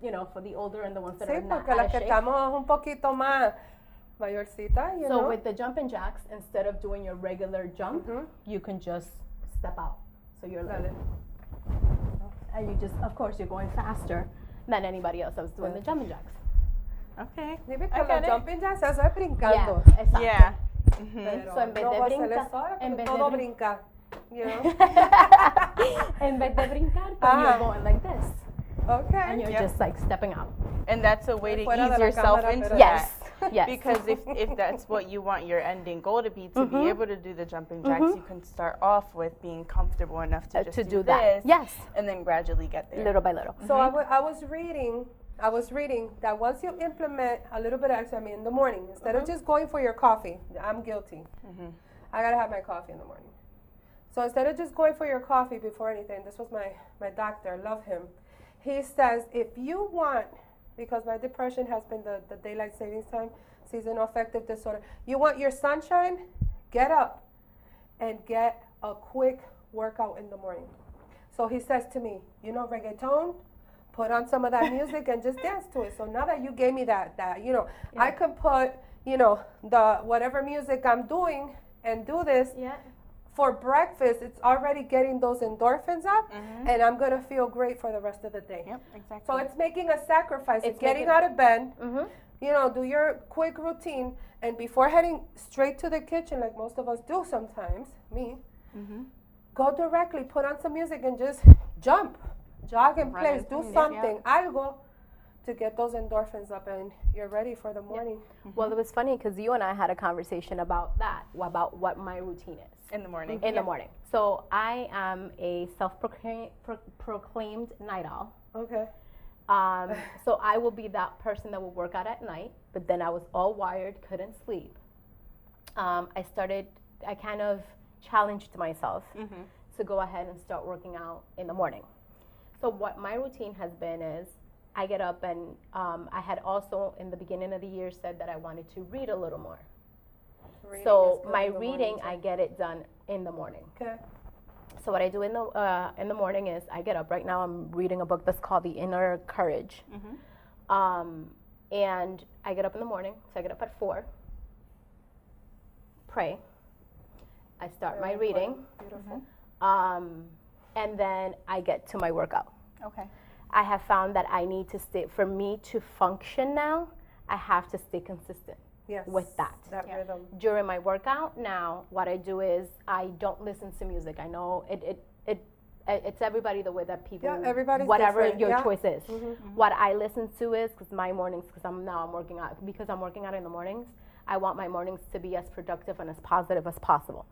you know, for the older and the ones that Sí, are not porque las out que of shape. estamos un poquito más mayorcitas, you know. So with the jumping jacks, instead of doing your regular jump, you can just step out. So you're like, and you just, of course, you're going faster than anybody else that was doing the jumping jacks. Okay. Sí, I con get los it. jumping jacks, eso es brincando. Yeah, exactly. Yeah. Pero So en vez no de voy a hacer brincar, eso ahora en porque vez todo de brinca. You know? En vez de brincar, then you're going like this. Okay. And you're just like stepping out. And that's a way to Fuera de ease la yourself cámara, into pero- Yes. that. Yes. Because if that's what you want your ending goal to be able to do the jumping jacks, you can start off with being comfortable enough to just to do this, that. Yes. and then gradually get there. Little by little. So I was reading that once you implement a little bit of exercise, I mean, in the morning, instead of just going for your coffee, I'm guilty. I gotta have my coffee in the morning. So instead of just going for your coffee before anything, this was my doctor, I love him. He says, if you want, because my depression has been the daylight savings time, seasonal affective disorder, you want your sunshine, get up and get a quick workout in the morning. So he says to me, you know, reggaeton, put on some of that music and just dance to it. So now that you gave me that you know, I could put, you know, the whatever music I'm doing and do this. Yeah. For breakfast, it's already getting those endorphins up, and I'm going to feel great for the rest of the day. Yep, exactly. So it's making a sacrifice. It's getting making- out of bed, you know, do your quick routine, and before heading straight to the kitchen, like most of us do sometimes, me, go directly, put on some music, and just jump, jog in Run place, it. do Yeah. something, algo, to get those endorphins up, and you're ready for the morning. Well, it was funny because you and I had a conversation about that, about what my routine is. in the morning. In the morning. So I am a self-proclaimed night owl. Okay. So I will be that person that will work out at night, but then I was all wired, couldn't sleep. I kind of challenged myself to go ahead and start working out in the morning. So what my routine has been is I get up and I had also in the beginning of the year said that I wanted to read a little more. Reading So is good my in the morning, reading, too. I get it done in the morning. Okay. So what I do in the morning is I get up. Right now I'm reading a book that's called The Inner Courage. And I get up in the morning. So I get up at 4, pray. I start my reading. Beautiful. And then I get to my workout. Okay. I have found that I need to stay, for me to function now, I have to stay consistent Yes. with that. That rhythm. During my workout now, what I do is I don't listen to music. I know it's everybody the way that people, Yeah, everybody's whatever different, your yeah. choice is. What I listen to is, because I'm working out, because I'm working out in the mornings, I want my mornings to be as productive and as positive as possible.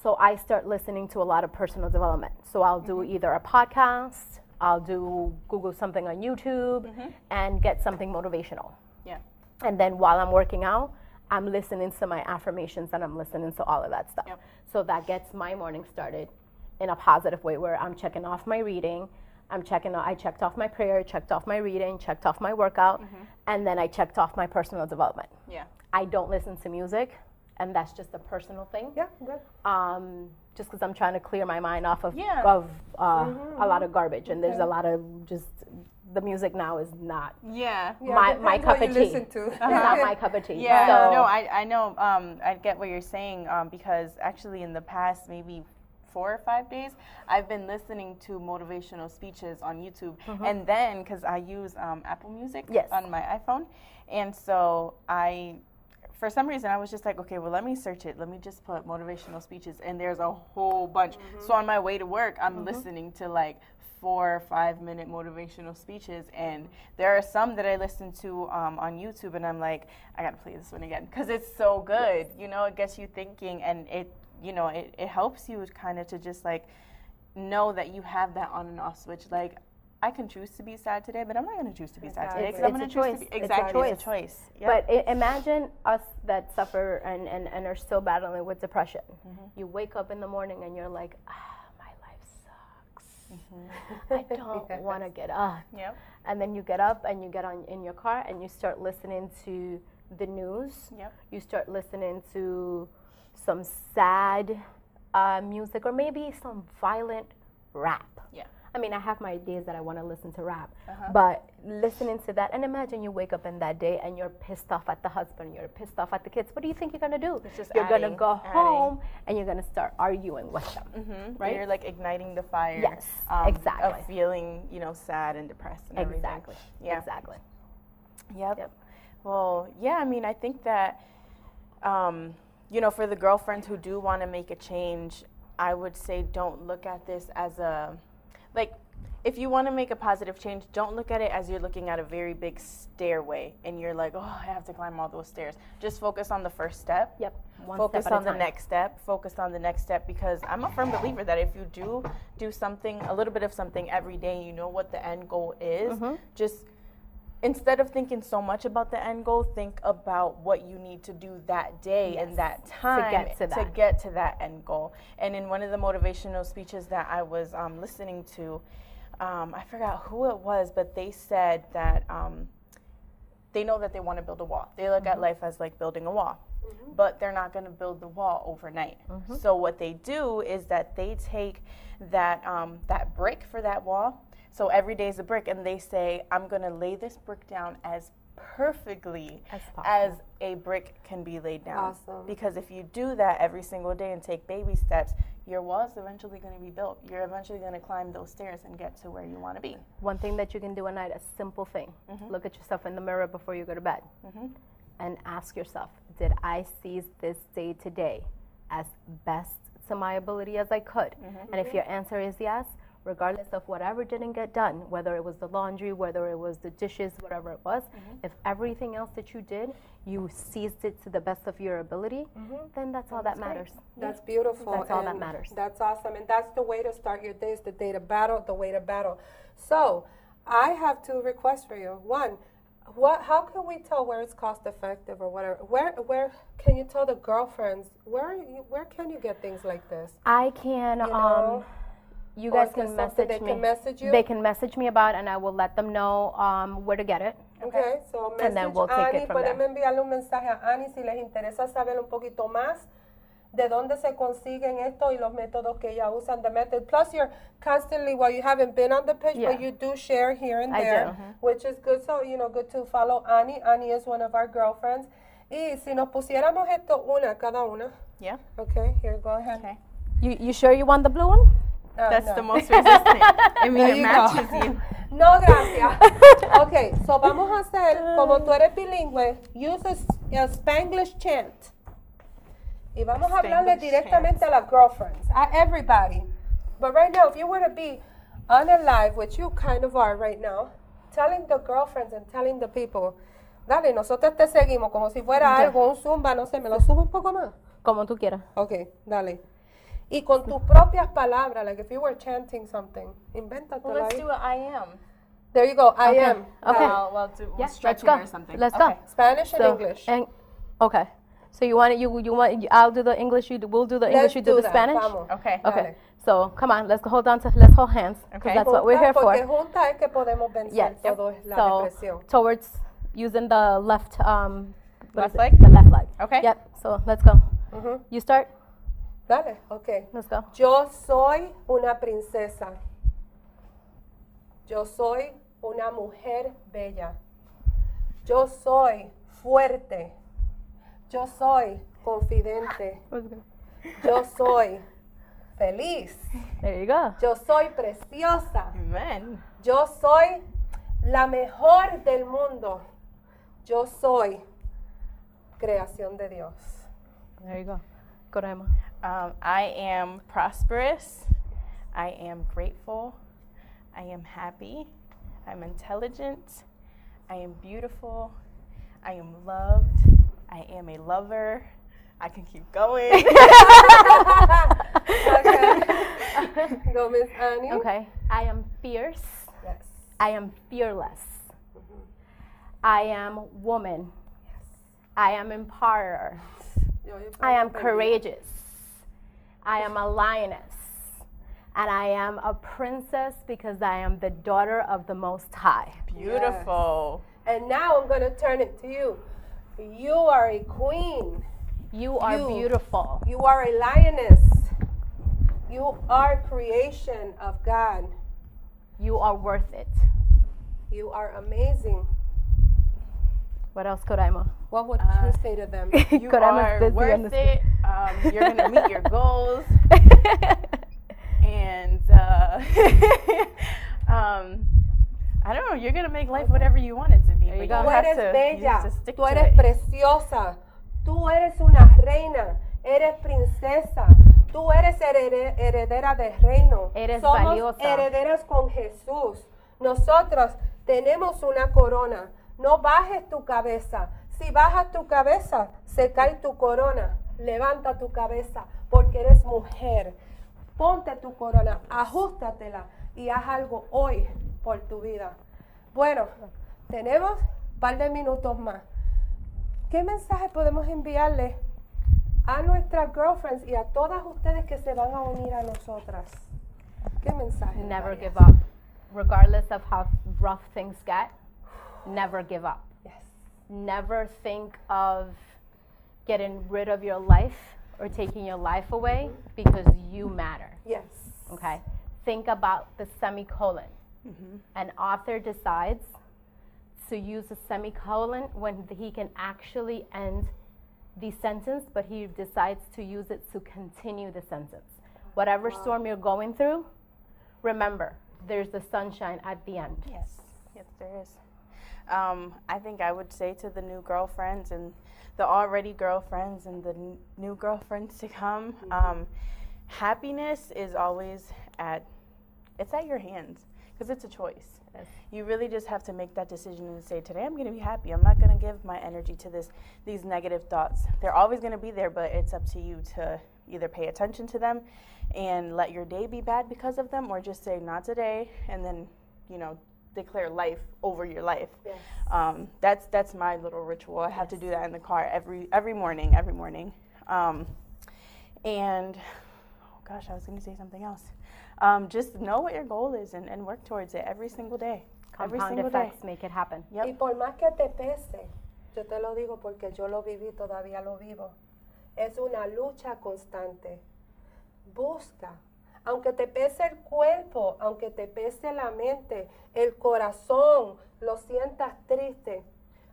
So I start listening to a lot of personal development. So I'll do either a podcast, I'll do Google something on YouTube, and get something motivational. Yeah. And then while I'm working out, I'm listening to my affirmations and I'm listening to all of that stuff. Yep. So that gets my morning started in a positive way where I'm checking off my reading, I checked off my prayer, checked off my reading, checked off my workout, and then I checked off my personal development. Yeah. I don't listen to music, and that's just a personal thing. Yeah, good. Just because I'm trying to clear my mind off of, Yeah. a lot of garbage, and there's a lot of just, the music now is not Yeah. Yeah, my depends cup what of you tea. listen to. It's not my cup of tea. Yeah, So, no, I know. I get what you're saying because actually in the past maybe 4 or 5 days, I've been listening to motivational speeches on YouTube, and then because I use Apple Music Yes. on my iPhone, and so for some reason, I was just like, okay, well, let me search it. Let me just put motivational speeches, and there's a whole bunch. So on my way to work, I'm listening to like 4 or 5 minute motivational speeches, and there are some that I listen to on YouTube, and I'm like, I gotta play this one again because it's so good. You know, it gets you thinking, and it helps you kind of to just like know that you have that on and off switch. Like, I can choose to be sad today, but I'm not going to choose to be sad today. 'Cause I'm It's gonna a choose choice. to be, It's a exactly, choice. it's a choice. Yep. But imagine us that suffer and are still battling with depression. You wake up in the morning and you're like, my life sucks. I don't want to get up. Yep. And then you get up and you get in your car and you start listening to the news. Yep. You start listening to some sad music or maybe some violent rap. Yeah. I mean, I have my days that I want to listen to rap, but listening to that, and imagine you wake up in that day and you're pissed off at the husband, you're pissed off at the kids. What do you think you're going to do? You're going to go home and you're going to start arguing with them, right? And you're like igniting the fire. Yes, exactly. Of feeling, sad and depressed and everything. Exactly. Yeah. Exactly. Yep. Well, yeah, I mean, I think that, for the girlfriends who do want to make a change, I would say don't look at this as if you want to make a positive change, don't look at it as you're looking at a very big stairway and you're like, oh, I have to climb all those stairs. Just focus on the first step. Yep. Focus on the next step. Focus on the next step, because I'm a firm believer that if you do something, a little bit of something every day, you know what the end goal is. Just instead of thinking so much about the end goal, think about what you need to do that day and that time to get to that end goal. And in one of the motivational speeches that I was listening to, I forgot who it was, but they said that they know that they want to build a wall. They look at life as like building a wall, but they're not going to build the wall overnight. So what they do is that they take that brick for that wall. So every day is a brick, and they say, I'm going to lay this brick down as perfectly as a brick can be laid down. Awesome. Because if you do that every single day and take baby steps, your wall is eventually going to be built. You're eventually going to climb those stairs and get to where you want to be. One thing that you can do at night, a simple thing. Look at yourself in the mirror before you go to bed and ask yourself, did I seize this day today as best to my ability as I could? And if your answer is yes, regardless of whatever didn't get done, whether it was the laundry, whether it was the dishes, whatever it was, if everything else that you did, you seized it to the best of your ability, then that's all that matters. That's beautiful. That's all that matters. That's awesome. And that's the way to start your days, the way to battle. So I have two requests for you. One, how can we tell where it's cost effective or whatever? Where can you tell the girlfriends, where can you get things like this? I can, you guys can message me. They can message you? They can message me about it, and I will let them know where to get it. Okay, so message and then we'll take it from there. Pueden enviarle un mensaje a Annie si les interesa saber un poquito más de dónde se consiguen esto y los métodos que ella usan, the method. Plus, you're constantly, you haven't been on the page, but you do share here and there, which is good. So, good to follow Annie. Annie is one of our girlfriends. Y si nos pusiéramos esto cada una. Yeah. Okay, here, go ahead. Okay. You sure you want the blue one? That's the most resistant. I mean, it matches you. No, gracias. Okay, so vamos a hacer, como tú eres bilingüe, use a Spanglish chant. Y vamos a hablarle directamente a las girlfriends, a everybody. But right now, if you were to be on a live, which you kind of are right now, telling the girlfriends and telling the people, dale, nosotros te seguimos como si fuera algo, un zumba, no sé, me lo subo un poco más. Como tú quieras. Okay, dale. Y con tus propias palabras, like if you were chanting something, invéntatelo. Well, let's do what I am. There you go, I am. Okay. We'll stretch or something. Let's go. Spanish and English. Okay. So you want I'll do the English, we'll do the English, you do the Spanish? Vamos. Okay. Okay. So come on, let's hold hands. Okay. That's what we're here for. Porque juntas es que podemos vencer todo la depresión. Towards using the left left leg? The left leg. Okay. Yep. So let's go. You start. Dale, okay. Let's go. Yo soy una princesa. Yo soy una mujer bella. Yo soy fuerte. Yo soy confidente. Yo soy feliz. There you go. Yo soy preciosa. Amen. Yo soy la mejor del mundo. Yo soy creación de Dios. There you go. Go to Emma. I am prosperous. I am grateful. I am happy. I'm intelligent. I am beautiful. I am loved. I am a lover. I can keep going. Okay. Go, Miss Annie. Okay. I am fierce. Yes. I am fearless. I am woman. Yes. I am empowerer. I am courageous. I am a lioness. And I am a princess because I am the daughter of the Most High. Beautiful. Yes. And now I'm going to turn it to you. You are a queen. You are beautiful. You are a lioness. You are creation of God. You are worth it. You are amazing. What else, Coraima? What would you say to them? You are worth it. You're going to meet your goals. And I don't know, you're going to make life whatever you want it to be. But you Tú have eres to, bella, you have to stick tú to eres it. preciosa, tú eres una reina, eres princesa, tú eres heredera del reino. Eres Somos valiosa. herederas con Jesús. Nosotros tenemos una corona. No bajes tu cabeza. Si bajas tu cabeza, se cae tu corona. Levanta tu cabeza porque eres mujer. Ponte tu corona, ajústatela y haz algo hoy por tu vida. Bueno, tenemos un par de minutos más. ¿Qué mensaje podemos enviarle a nuestras girlfriends y a todas ustedes que se van a unir a nosotras? ¿Qué mensaje? Never darías? give up. Regardless of how rough things get, never give up. Yes. Never think of getting rid of your life or taking your life away because you matter. Yes. Okay? Think about the semicolon. An author decides to use a semicolon when he can actually end the sentence, but he decides to use it to continue the sentence. Whatever storm you're going through, remember, there's the sunshine at the end. Yes, yes, there is. I think I would say to the new girlfriends and the already girlfriends and the new girlfriends to come, happiness is always at your hands because it's a choice. Yes. You really just have to make that decision and say, today I'm going to be happy. I'm not going to give my energy to these negative thoughts. They're always going to be there, but it's up to you to either pay attention to them and let your day be bad because of them, or just say, not today, and then, declare life over your life. Yes. That's my little ritual. I have to do that in the car every morning. And, oh gosh, I was going to say something else. Just know what your goal is and work towards it every single day. Compound effects make it happen. Yep. Y por más que te pese, yo te lo digo porque yo lo viví, todavía lo vivo. Es una lucha constante. Busca. Aunque te pese el cuerpo, aunque te pese la mente, el corazón, lo sientas triste,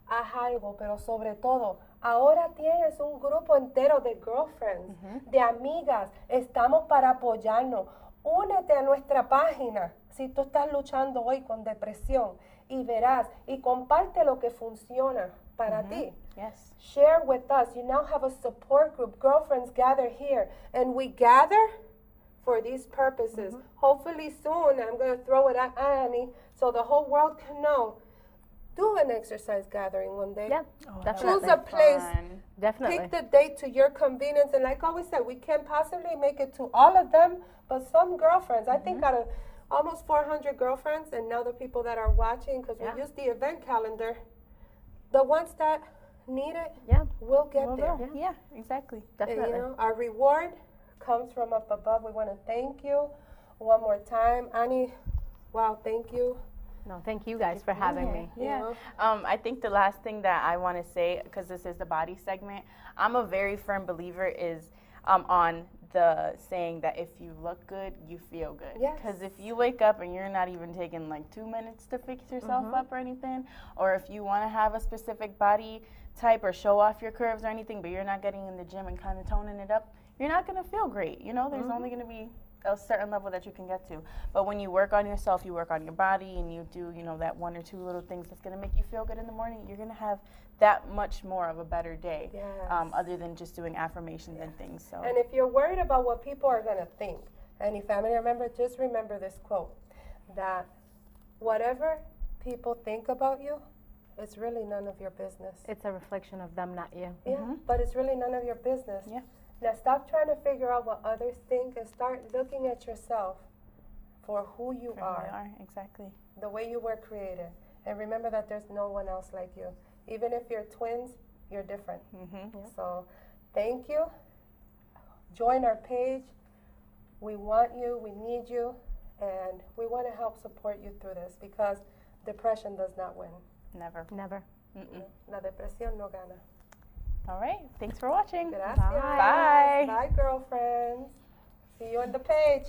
haz algo, pero sobre todo, ahora tienes un grupo entero de girlfriends, de amigas, estamos para apoyarnos. Únete a nuestra página si tú estás luchando hoy con depresión y verás y comparte lo que funciona para ti. Yes. Share with us. You now have a support group. Girlfriends gather here and we gather for these purposes. Hopefully soon I'm going to throw it at Annie so the whole world can know. Do an exercise gathering one day. Yeah, definitely. Choose a place. Fun. Definitely. Pick the date to your convenience. And like I always said, we can't possibly make it to all of them, but some girlfriends, I think out of almost 400 girlfriends, and now the people that are watching, because we use the event calendar, the ones that need it will get there. Yeah, exactly. Definitely. And, our reward comes from up above. We want to thank you one more time. Annie, wow, thank you. No, thank you guys for having me. Yeah. I think the last thing that I want to say, because this is the body segment, I'm a very firm believer is on the saying that if you look good, you feel good. Yes. Because if you wake up and you're not even taking like 2 minutes to fix yourself up or anything, or if you want to have a specific body type or show off your curves or anything, but you're not getting in the gym and kind of toning it up, you're not going to feel great. There's only going to be a certain level that you can get to. But when you work on yourself, you work on your body, and you do, that 1 or 2 little things that's going to make you feel good in the morning, you're going to have that much more of a better day, other than just doing affirmations and things. So. And if you're worried about what people are going to think, any family member, just remember this quote, that whatever people think about you, it's really none of your business. It's a reflection of them, not you. Yeah, but it's really none of your business. Yeah. Now stop trying to figure out what others think and start looking at yourself for who you are. Exactly. The way you were created. And remember that there's no one else like you. Even if you're twins, you're different. So thank you. Join our page. We want you, we need you, and we want to help support you through this because depression does not win. Never. La depresión no gana. All right. Thanks for watching. Gracias. Bye. Bye, girlfriends. See you on the page.